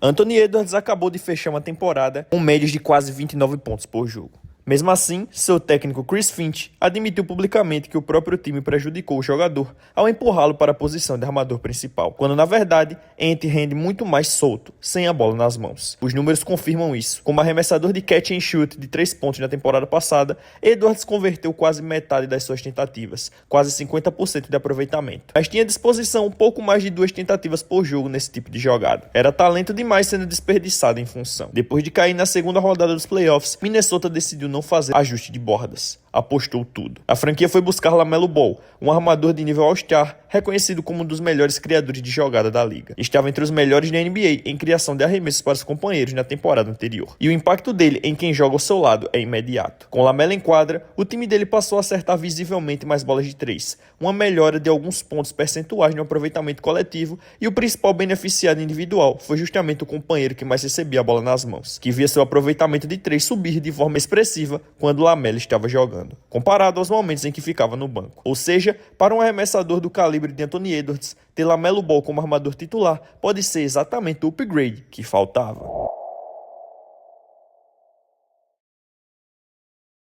Anthony Edwards acabou de fechar uma temporada com médias de quase 29 pontos por jogo. Mesmo assim, seu técnico Chris Finch admitiu publicamente que o próprio time prejudicou o jogador ao empurrá-lo para a posição de armador principal, quando na verdade Ant rende muito mais solto, sem a bola nas mãos. Os números confirmam isso. Como arremessador de catch and shoot de 3 pontos na temporada passada, Edwards converteu quase metade das suas tentativas, quase 50% de aproveitamento. Mas tinha à disposição um pouco mais de 2 tentativas por jogo nesse tipo de jogada. Era talento demais sendo desperdiçado em função. Depois de cair na segunda rodada dos playoffs, Minnesota decidiu não fazer ajuste de bordas. Apostou tudo. A franquia foi buscar LaMelo Ball, um armador de nível All-Star, reconhecido como um dos melhores criadores de jogada da liga. Estava entre os melhores da NBA em criação de arremessos para os companheiros na temporada anterior. E o impacto dele em quem joga ao seu lado é imediato. Com LaMelo em quadra, o time dele passou a acertar visivelmente mais bolas de 3, uma melhora de alguns pontos percentuais no aproveitamento coletivo, e o principal beneficiado individual foi justamente o companheiro que mais recebia a bola nas mãos, que via seu aproveitamento de 3 subir de forma expressiva quando LaMelo estava jogando, comparado aos momentos em que ficava no banco. Ou seja, para um arremessador do calibre de Anthony Edwards, ter LaMelo Ball como armador titular pode ser exatamente o upgrade que faltava.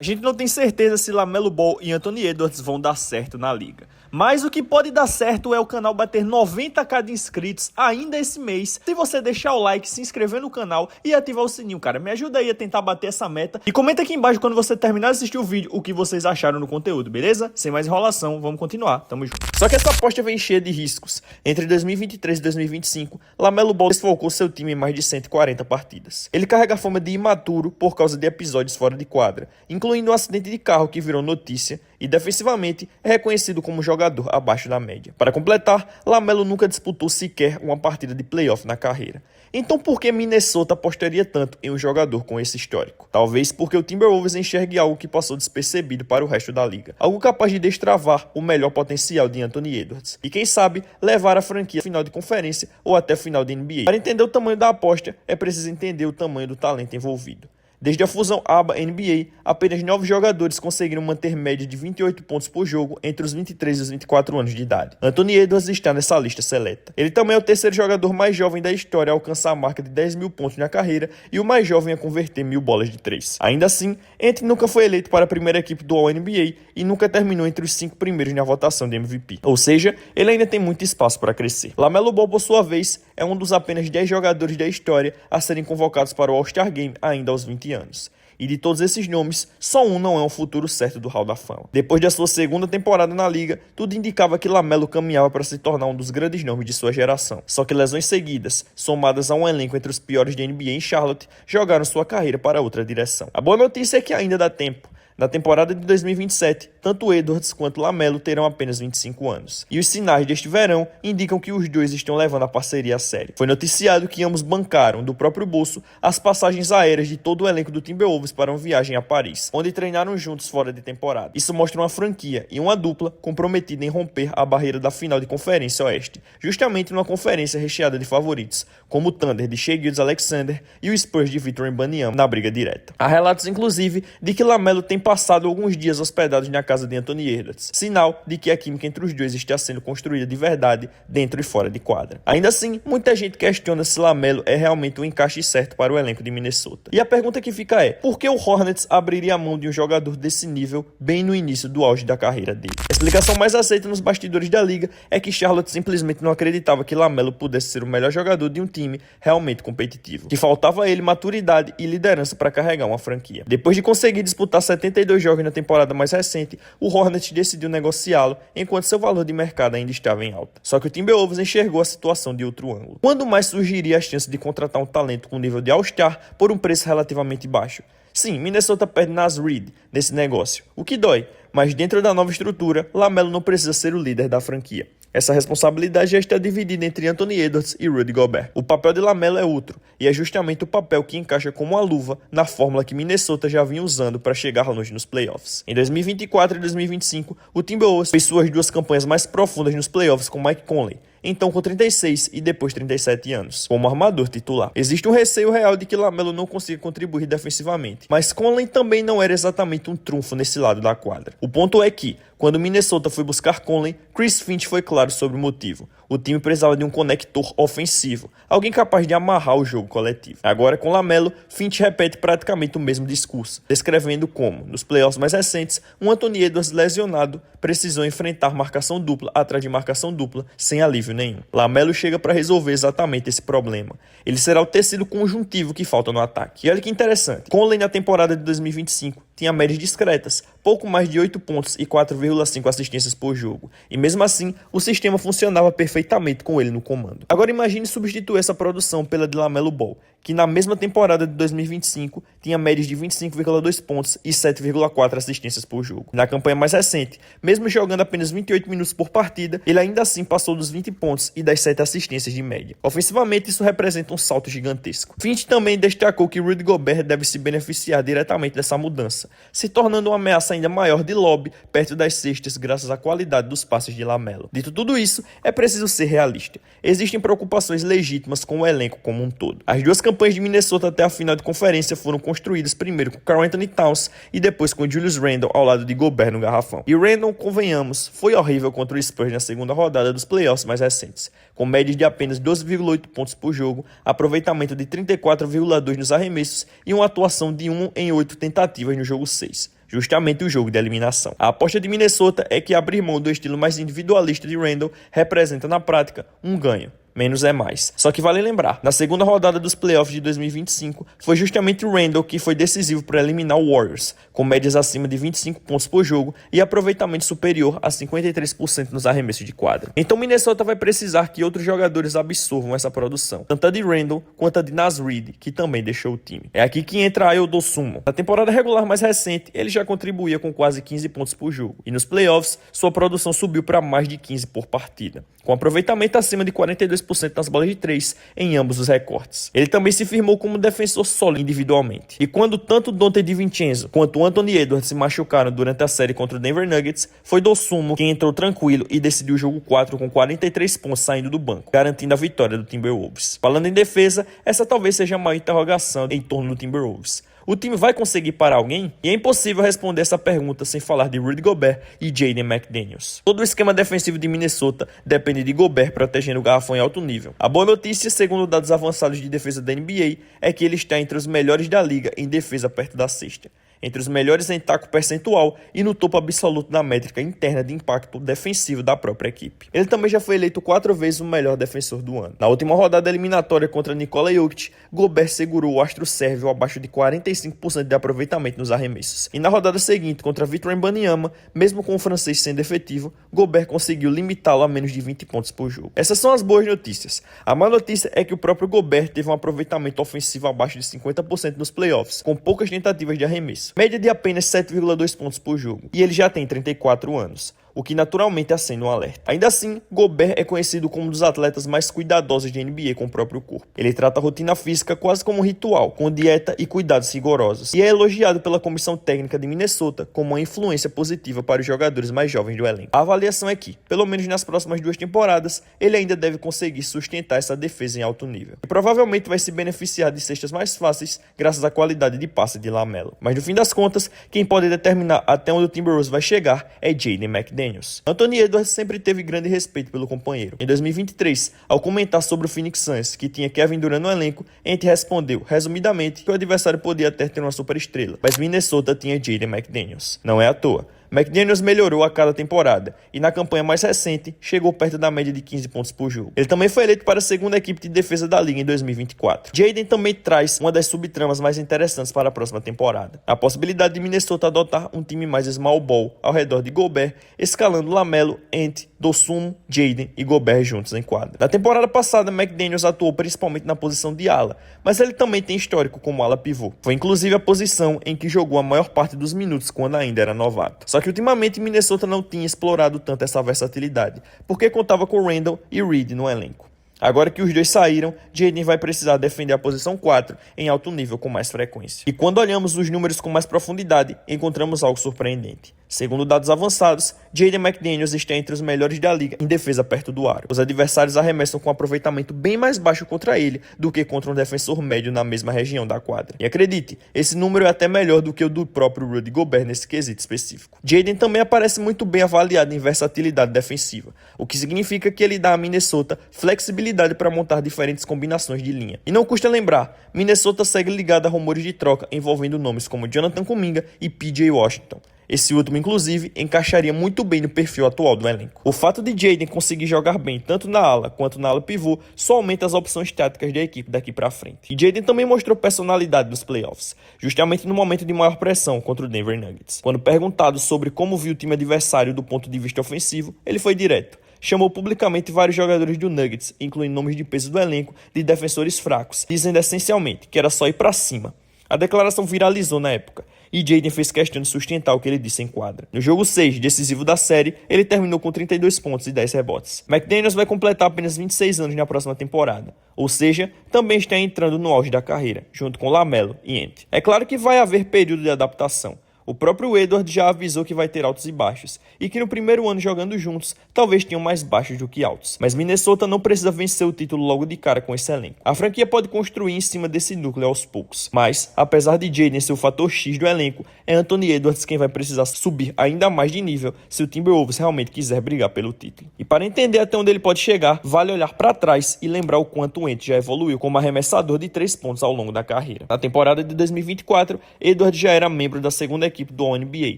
A gente não tem certeza se LaMelo Ball e Anthony Edwards vão dar certo na liga. Mas o que pode dar certo é o canal bater 90k de inscritos ainda esse mês. Se você deixar o like, se inscrever no canal e ativar o sininho, cara, me ajuda aí a tentar bater essa meta. E comenta aqui embaixo quando você terminar de assistir o vídeo o que vocês acharam no conteúdo, beleza? Sem mais enrolação, vamos continuar, tamo junto. Só que essa aposta vem cheia de riscos. Entre 2023 e 2025, LaMelo Ball desfalcou seu time em mais de 140 partidas. Ele carrega a fama de imaturo por causa de episódios fora de quadra, incluindo um acidente de carro que virou notícia, e defensivamente é reconhecido como jogador abaixo da média. Para completar, LaMelo nunca disputou sequer uma partida de playoff na carreira. Então por que Minnesota apostaria tanto em um jogador com esse histórico? Talvez porque o Timberwolves enxergue algo que passou despercebido para o resto da liga. Algo capaz de destravar o melhor potencial de Anthony Edwards. E quem sabe, levar a franquia à final de conferência ou até final de NBA. Para entender o tamanho da aposta, é preciso entender o tamanho do talento envolvido. Desde a fusão ABA-NBA, apenas 9 jogadores conseguiram manter média de 28 pontos por jogo entre os 23 e os 24 anos de idade. Anthony Edwards está nessa lista seleta. Ele também é o terceiro jogador mais jovem da história a alcançar a marca de 10 mil pontos na carreira e o mais jovem a converter 1000 bolas de 3. Ainda assim, Ant nunca foi eleito para a primeira equipe do All-NBA e nunca terminou entre os 5 primeiros na votação de MVP. Ou seja, ele ainda tem muito espaço para crescer. LaMelo Ball, por sua vez, é um dos apenas 10 jogadores da história a serem convocados para o All-Star Game ainda aos 20 anos. E de todos esses nomes, só um não é um futuro certo do Hall da Fama. Depois da sua segunda temporada na liga, tudo indicava que LaMelo caminhava para se tornar um dos grandes nomes de sua geração. Só que lesões seguidas, somadas a um elenco entre os piores da NBA em Charlotte, jogaram sua carreira para outra direção. A boa notícia é que ainda dá tempo. Na temporada de 2027, tanto Edwards quanto LaMelo terão apenas 25 anos. E os sinais deste verão indicam que os dois estão levando a parceria a sério. Foi noticiado que ambos bancaram, do próprio bolso, as passagens aéreas de todo o elenco do Timberwolves para uma viagem a Paris, onde treinaram juntos fora de temporada. Isso mostra uma franquia e uma dupla comprometida em romper a barreira da final de Conferência Oeste, justamente numa conferência recheada de favoritos, como o Thunder de Shai Gilgeous-Alexander e o Spurs de Victor Wembanyama na briga direta. Há relatos, inclusive, de que LaMelo tem passado alguns dias hospedados na casa de Anthony Edwards, sinal de que a química entre os dois está sendo construída de verdade dentro e fora de quadra. Ainda assim, muita gente questiona se LaMelo é realmente o encaixe certo para o elenco de Minnesota. E a pergunta que fica é, por que o Hornets abriria a mão de um jogador desse nível bem no início do auge da carreira dele? A explicação mais aceita nos bastidores da liga é que Charlotte simplesmente não acreditava que LaMelo pudesse ser o melhor jogador de um time realmente competitivo, que faltava a ele maturidade e liderança para carregar uma franquia. Depois de conseguir disputar 72 jogos na temporada mais recente, o Hornets decidiu negociá-lo enquanto seu valor de mercado ainda estava em alta. Só que o Timberwolves enxergou a situação de outro ângulo. Quando mais surgiria a chance de contratar um talento com nível de All-Star por um preço relativamente baixo? Sim, Minnesota perde Naz Reid nesse negócio, o que dói, mas dentro da nova estrutura, LaMelo não precisa ser o líder da franquia. Essa responsabilidade já está dividida entre Anthony Edwards e Rudy Gobert. O papel de LaMelo é outro, e é justamente o papel que encaixa como uma luva na fórmula que Minnesota já vinha usando para chegar longe nos playoffs. Em 2024 e 2025, o Timberwolves fez suas duas campanhas mais profundas nos playoffs com Mike Conley, então com 36 e depois 37 anos, como armador titular. Existe um receio real de que LaMelo não consiga contribuir defensivamente, mas Conley também não era exatamente um trunfo nesse lado da quadra. O ponto é que, quando Minnesota foi buscar Conley, Chris Finch foi claro sobre o motivo. O time precisava de um conector ofensivo, alguém capaz de amarrar o jogo coletivo. Agora, com LaMelo, Finch repete praticamente o mesmo discurso, descrevendo como, nos playoffs mais recentes, um Anthony Edwards lesionado precisou enfrentar marcação dupla atrás de marcação dupla, sem alívio nenhum. LaMelo chega para resolver exatamente esse problema. Ele será o tecido conjuntivo que falta no ataque. E olha que interessante, Conley na temporada de 2025 tinha médias discretas, pouco mais de 8 pontos e 4,5 assistências por jogo. E mesmo assim, o sistema funcionava perfeitamente com ele no comando. Agora imagine substituir essa produção pela de LaMelo Ball, que na mesma temporada de 2025 tinha médias de 25,2 pontos e 7,4 assistências por jogo. Na campanha mais recente, mesmo jogando apenas 28 minutos por partida, ele ainda assim passou dos 20 pontos e das 7 assistências de média. Ofensivamente, isso representa um salto gigantesco. Finch também destacou que Rudy Gobert deve se beneficiar diretamente dessa mudança, se tornando uma ameaça ainda maior de lobby perto das cestas graças à qualidade dos passes de LaMelo. Dito tudo isso, é preciso ser realista. Existem preocupações legítimas com o elenco como um todo. As duas campanhas de Minnesota até a final de conferência foram construídas primeiro com Karl-Anthony Towns e depois com Julius Randle ao lado de Gobert no garrafão. E Randle, convenhamos, foi horrível contra o Spurs na segunda rodada dos playoffs mais recentes, com médias de apenas 12,8 pontos por jogo, aproveitamento de 34,2 nos arremessos e uma atuação de 1 em 8 tentativas no jogo 6. Justamente o jogo de eliminação. A aposta de Minnesota é que abrir mão do estilo mais individualista de Randle representa na prática um ganho. Menos é mais. Só que vale lembrar, na segunda rodada dos playoffs de 2025, foi justamente o Randle que foi decisivo para eliminar o Warriors, com médias acima de 25 pontos por jogo e aproveitamento superior a 53% nos arremessos de quadra. Então Minnesota vai precisar que outros jogadores absorvam essa produção, tanto a de Randle quanto a de Naz Reid, que também deixou o time. É aqui que entra Ayo Dosunmu. Na temporada regular mais recente, ele já contribuía com quase 15 pontos por jogo, e nos playoffs, sua produção subiu para mais de 15 por partida, com aproveitamento acima de 42% nas bolas de 3 em ambos os recortes. Ele também se firmou como defensor sólido individualmente. E quando tanto Donte DiVincenzo quanto Anthony Edwards se machucaram durante a série contra o Denver Nuggets, foi Dosunmu quem entrou tranquilo e decidiu o jogo 4 com 43 pontos saindo do banco, garantindo a vitória do Timberwolves. Falando em defesa, essa talvez seja a maior interrogação em torno do Timberwolves. O time vai conseguir parar alguém? E é impossível responder essa pergunta sem falar de Rudy Gobert e Jaden McDaniels. Todo o esquema defensivo de Minnesota depende de Gobert protegendo o garrafão em alto nível. A boa notícia, segundo dados avançados de defesa da NBA, é que ele está entre os melhores da liga em defesa perto da cesta, entre os melhores em taco percentual e no topo absoluto da métrica interna de impacto defensivo da própria equipe. Ele também já foi eleito 4 vezes o melhor defensor do ano. Na última rodada eliminatória contra Nikola Jokic, Gobert segurou o astro sérvio abaixo de 45% de aproveitamento nos arremessos. E na rodada seguinte, contra Victor Wembanyama, mesmo com o francês sendo efetivo, Gobert conseguiu limitá-lo a menos de 20 pontos por jogo. Essas são as boas notícias. A má notícia é que o próprio Gobert teve um aproveitamento ofensivo abaixo de 50% nos playoffs, com poucas tentativas de arremesso. Média de apenas 7,2 pontos por jogo. E ele já tem 34 anos. O que naturalmente acende um alerta. Ainda assim, Gobert é conhecido como um dos atletas mais cuidadosos de NBA com o próprio corpo. Ele trata a rotina física quase como um ritual, com dieta e cuidados rigorosos, e é elogiado pela comissão técnica de Minnesota como uma influência positiva para os jogadores mais jovens do elenco. A avaliação é que, pelo menos nas próximas 2 temporadas, ele ainda deve conseguir sustentar essa defesa em alto nível. E provavelmente vai se beneficiar de cestas mais fáceis graças à qualidade de passe de LaMelo. Mas no fim das contas, quem pode determinar até onde o Timberwolves vai chegar é Jaden McDaniels. Anthony Edwards sempre teve grande respeito pelo companheiro. Em 2023, ao comentar sobre o Phoenix Suns, que tinha Kevin Durant no elenco, Ant respondeu, resumidamente, que o adversário podia até ter uma superestrela, mas Minnesota tinha Jaden McDaniels. Não é à toa. McDaniels melhorou a cada temporada e na campanha mais recente chegou perto da média de 15 pontos por jogo. Ele também foi eleito para a segunda equipe de defesa da liga em 2024. Jaden também traz uma das subtramas mais interessantes para a próxima temporada: a possibilidade de Minnesota adotar um time mais small ball ao redor de Gobert, escalando LaMelo, Ant, Dosunmu, Jaden e Gobert juntos em quadra. Na temporada passada, McDaniels atuou principalmente na posição de ala, mas ele também tem histórico como ala pivô. Foi inclusive a posição em que jogou a maior parte dos minutos quando ainda era novato. Só que ultimamente Minnesota não tinha explorado tanto essa versatilidade, porque contava com Randle e Reid no elenco. Agora que os dois saíram, Jaden vai precisar defender a posição 4 em alto nível com mais frequência. E quando olhamos os números com mais profundidade, encontramos algo surpreendente. Segundo dados avançados, Jaden McDaniels está entre os melhores da liga em defesa perto do aro. Os adversários arremessam com um aproveitamento bem mais baixo contra ele do que contra um defensor médio na mesma região da quadra. E acredite, esse número é até melhor do que o do próprio Rudy Gobert nesse quesito específico. Jaden também aparece muito bem avaliado em versatilidade defensiva, o que significa que ele dá a Minnesota flexibilidade para montar diferentes combinações de linha. E não custa lembrar, Minnesota segue ligada a rumores de troca envolvendo nomes como Jonathan Kuminga e PJ Washington. Esse último, inclusive, encaixaria muito bem no perfil atual do elenco. O fato de Jaden conseguir jogar bem tanto na ala quanto na ala pivô só aumenta as opções táticas da equipe daqui para frente. E Jaden também mostrou personalidade nos playoffs, justamente no momento de maior pressão contra o Denver Nuggets. Quando perguntado sobre como viu o time adversário do ponto de vista ofensivo, ele foi direto. Chamou publicamente vários jogadores do Nuggets, incluindo nomes de peso do elenco, de defensores fracos, dizendo essencialmente que era só ir para cima. A declaração viralizou na época, e Jaden fez questão de sustentar o que ele disse em quadra. No jogo 6, decisivo da série, ele terminou com 32 pontos e 10 rebotes. McDaniels vai completar apenas 26 anos na próxima temporada, ou seja, também está entrando no auge da carreira, junto com LaMelo e Ant. É claro que vai haver período de adaptação. O próprio Edwards já avisou que vai ter altos e baixos, e que no primeiro ano jogando juntos, talvez tenham mais baixos do que altos. Mas Minnesota não precisa vencer o título logo de cara com esse elenco. A franquia pode construir em cima desse núcleo aos poucos. Mas, apesar de Jaden ser o fator X do elenco, é Anthony Edwards quem vai precisar subir ainda mais de nível se o Timberwolves realmente quiser brigar pelo título. E para entender até onde ele pode chegar, vale olhar para trás e lembrar o quanto o Ant já evoluiu como arremessador de 3 pontos ao longo da carreira. Na temporada de 2024, Edwards já era membro da segunda equipe do NBA,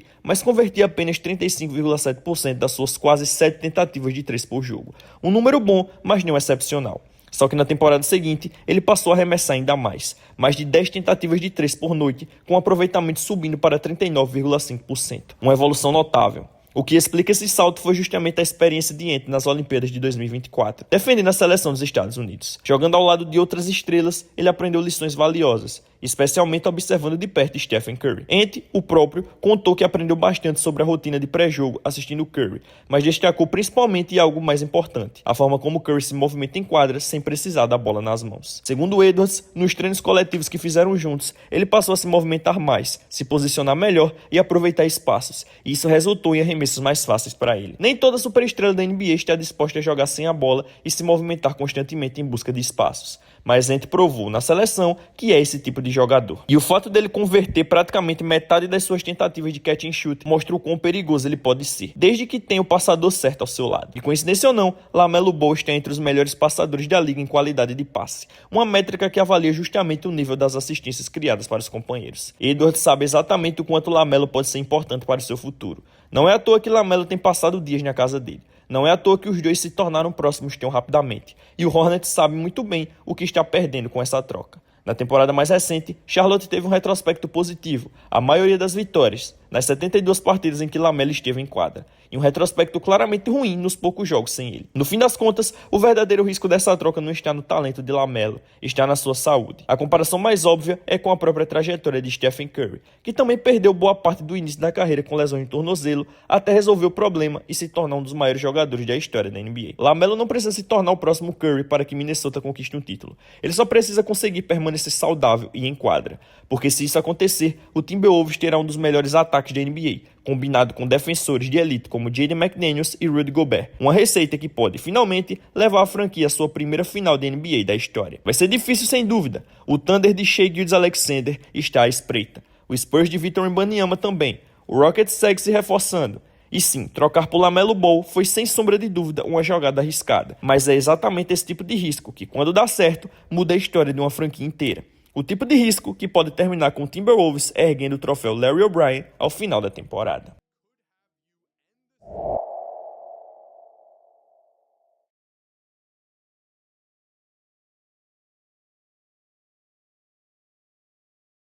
mas convertia apenas 35,7% das suas quase 7 tentativas de 3 por jogo. Um número bom, mas não excepcional. Só que na temporada seguinte, ele passou a arremessar ainda mais de 10 tentativas de 3 por noite, com o aproveitamento subindo para 39,5%. Uma evolução notável. O que explica esse salto foi justamente a experiência de Ant nas Olimpíadas de 2024, defendendo a seleção dos Estados Unidos. Jogando ao lado de outras estrelas, ele aprendeu lições valiosas, especialmente observando de perto Stephen Curry. Ant, o próprio, contou que aprendeu bastante sobre a rotina de pré-jogo assistindo Curry, mas destacou principalmente algo mais importante, a forma como Curry se movimenta em quadra sem precisar da bola nas mãos. Segundo Edwards, nos treinos coletivos que fizeram juntos, ele passou a se movimentar mais, se posicionar melhor e aproveitar espaços, e isso resultou em arremessos mais fáceis para ele. Nem toda superestrela da NBA está disposta a jogar sem a bola e se movimentar constantemente em busca de espaços, mas Ant provou na seleção que é esse tipo de jogador. E o fato dele converter praticamente metade das suas tentativas de catch and shoot mostra o quão perigoso ele pode ser, desde que tenha o passador certo ao seu lado. E coincidência ou não, LaMelo Ball está entre os melhores passadores da liga em qualidade de passe, uma métrica que avalia justamente o nível das assistências criadas para os companheiros. Edwards sabe exatamente o quanto LaMelo pode ser importante para o seu futuro. Não é à toa que LaMelo tem passado dias na casa dele. Não é à toa que os dois se tornaram próximos tão rapidamente. E o Hornets sabe muito bem o que está perdendo com essa troca. Na temporada mais recente, Charlotte teve um retrospecto positivo, a maioria das vitórias, nas 72 partidas em que LaMelo esteve em quadra, e um retrospecto claramente ruim nos poucos jogos sem ele. No fim das contas, o verdadeiro risco dessa troca não está no talento de LaMelo, está na sua saúde. A comparação mais óbvia é com a própria trajetória de Stephen Curry, que também perdeu boa parte do início da carreira com lesões de tornozelo, até resolver o problema e se tornar um dos maiores jogadores da história da NBA. LaMelo não precisa se tornar o próximo Curry para que Minnesota conquiste um título. Ele só precisa conseguir permanecer saudável e em quadra, porque se isso acontecer, o Timberwolves terá um dos melhores ataques da NBA, combinado com defensores de elite como Jaden McDaniels e Rudy Gobert. Uma receita que pode, finalmente, levar a franquia à sua primeira final da NBA da história. Vai ser difícil sem dúvida. O Thunder de Shai Gilgeous-Alexander está à espreita. O Spurs de Victor Wembanyama também. O Rockets segue se reforçando. E sim, trocar por LaMelo Ball foi sem sombra de dúvida uma jogada arriscada. Mas é exatamente esse tipo de risco que, quando dá certo, muda a história de uma franquia inteira. O tipo de risco que pode terminar com o Timberwolves erguendo o troféu Larry O'Brien ao final da temporada.